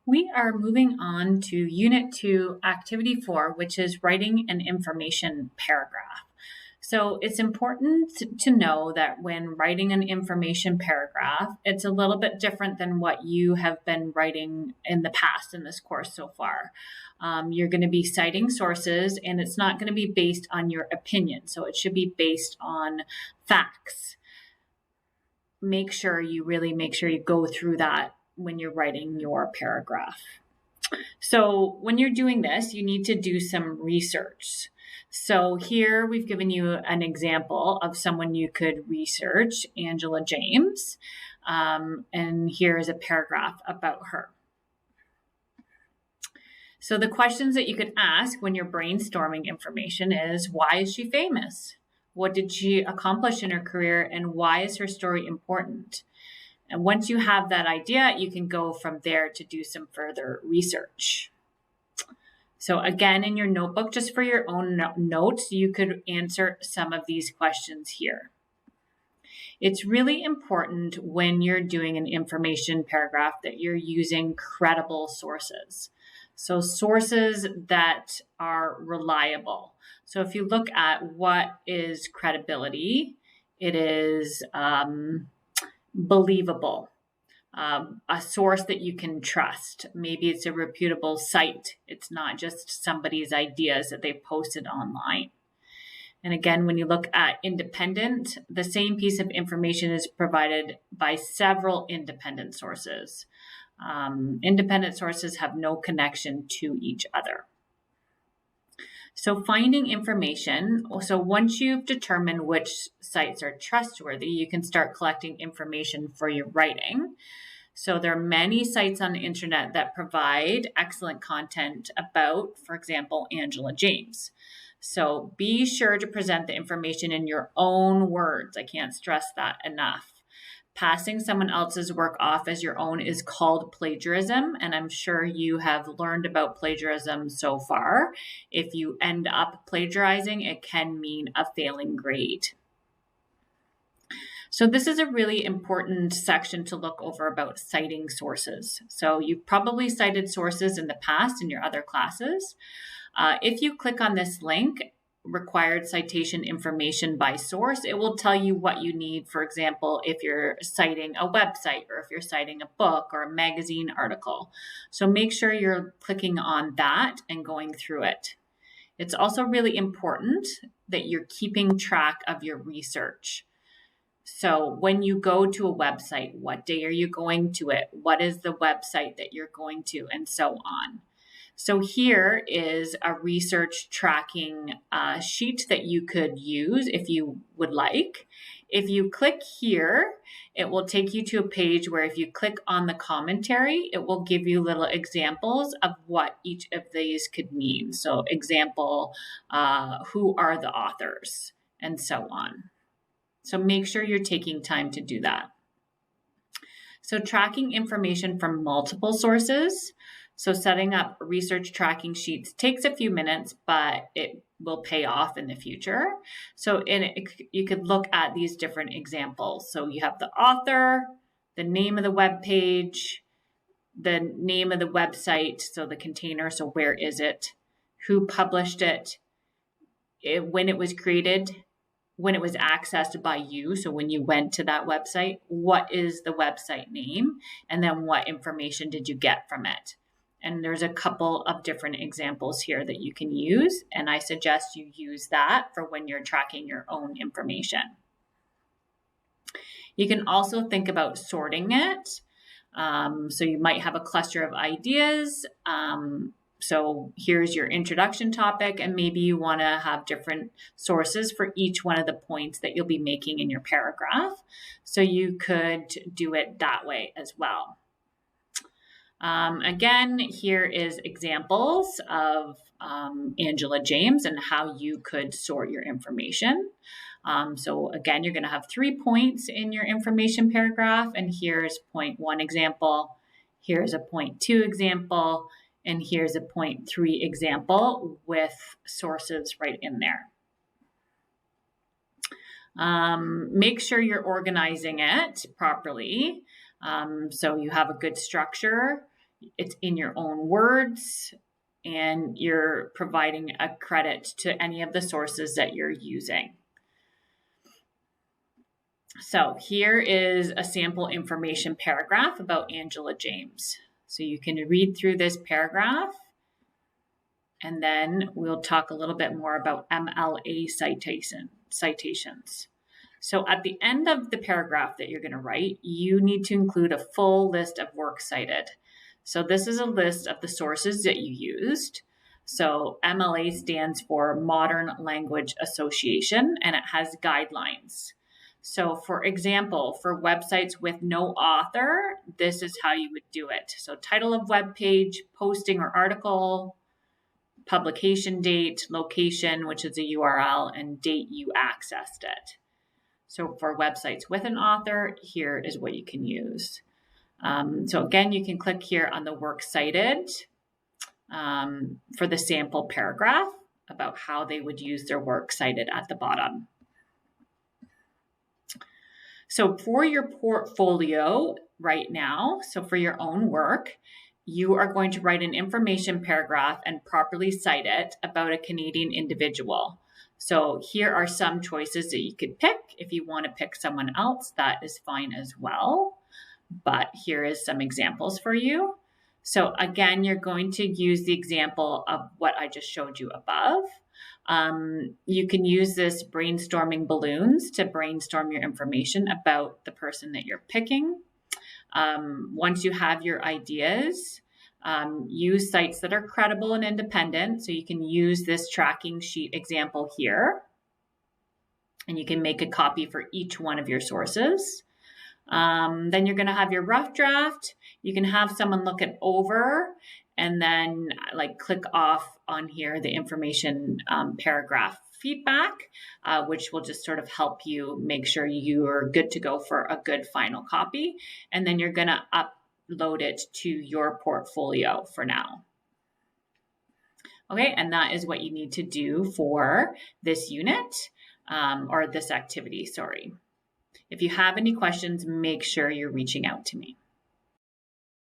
We are moving on to Unit 2, Activity 4, which is writing an information paragraph. So it's important to know that when writing an information paragraph, it's a little bit different than what you have been writing in the past in this course so far. You're going to be citing sources, and it's not going to be based on your opinion. So it should be based on facts. Make sure you go through that when you're writing your paragraph. So when you're doing this, you need to do some research. So here we've given you an example of someone you could research, Angela James, and here is a paragraph about her. So the questions that you could ask when you're brainstorming information is, why is she famous? What did she accomplish in her career, and why is her story important? And once you have that idea, you can go from there to do some further research. So again, in your notebook, just for your own notes, you could answer some of these questions here. It's really important when you're doing an information paragraph that you're using credible sources. So sources that are reliable. So if you look at what is credibility, it is believable, a source that you can trust. Maybe it's a reputable site. It's not just somebody's ideas that they've posted online. And again, when you look at independent, the same piece of information is provided by several independent sources. Independent sources have no connection to each other. So finding information, so once you've determined which sites are trustworthy, you can start collecting information for your writing. So there are many sites on the internet that provide excellent content about, for example, Angela James. So be sure to present the information in your own words. I can't stress that enough. Passing someone else's work off as your own is called plagiarism, and I'm sure you have learned about plagiarism so far. If you end up plagiarizing, it can mean a failing grade. So this is a really important section to look over about citing sources. So you've probably cited sources in the past in your other classes. If you click on this link, required citation information by source, it will tell you what you need. For example, if you're citing a website or if you're citing a book or a magazine article. So make sure you're clicking on that and going through it. It's also really important that you're keeping track of your research. So when you go to a website, what day are you going to it? What is the website that you're going to? And so on. So here is a research tracking sheet that you could use if you would like. If you click here, it will take you to a page where if you click on the commentary, it will give you little examples of what each of these could mean. So example, who are the authors, and so on. So make sure you're taking time to do that. So tracking information from multiple sources. So setting up research tracking sheets takes a few minutes, but it will pay off in the future. So you could look at these different examples. So you have the author, the name of the web page, the name of the website, so the container, so where is it, who published it, when it was created, when it was accessed by you, so when you went to that website, what is the website name, and then what information did you get from it. And there's a couple of different examples here that you can use, and I suggest you use that for when you're tracking your own information. You can also think about sorting it. So you might have a cluster of ideas. So here's your introduction topic, and maybe you want to have different sources for each one of the points that you'll be making in your paragraph. So you could do it that way as well. Again, here is examples of Angela James and how you could sort your information. So again, you're going to have 3 points in your information paragraph, and here's point 1 example, here's a point 2 example, and here's a point 3 example with sources right in there. Make sure you're organizing it properly. So you have a good structure. It's in your own words, and you're providing a credit to any of the sources that you're using. So here is a sample information paragraph about Angela James. So you can read through this paragraph, and then we'll talk a little bit more about MLA citations. So at the end of the paragraph that you're going to write, you need to include a full list of works cited. So this is a list of the sources that you used. So MLA stands for Modern Language Association, and it has guidelines. So for example, for websites with no author, this is how you would do it. So title of web page, posting or article, publication date, location, which is a URL, and date you accessed it. So for websites with an author, here is what you can use. So again, you can click here on the works cited for the sample paragraph about how they would use their work cited at the bottom. So for your portfolio right now, so for your own work, you are going to write an information paragraph and properly cite it about a Canadian individual. So here are some choices that you could pick. If you want to pick someone else, that is fine as well. But here is some examples for you. So again, you're going to use the example of what I just showed you above. You can use this brainstorming balloons to brainstorm your information about the person that you're picking. Once you have your ideas, use sites that are credible and independent. So you can use this tracking sheet example here, and you can make a copy for each one of your sources. Then you're going to have your rough draft. You can have someone look it over and then click off on here the information paragraph feedback, which will just sort of help you make sure you are good to go for a good final copy. And then you're going to upload it to your portfolio for now. Okay, and that is what you need to do for this unit or this activity, sorry. If you have any questions, make sure you're reaching out to me.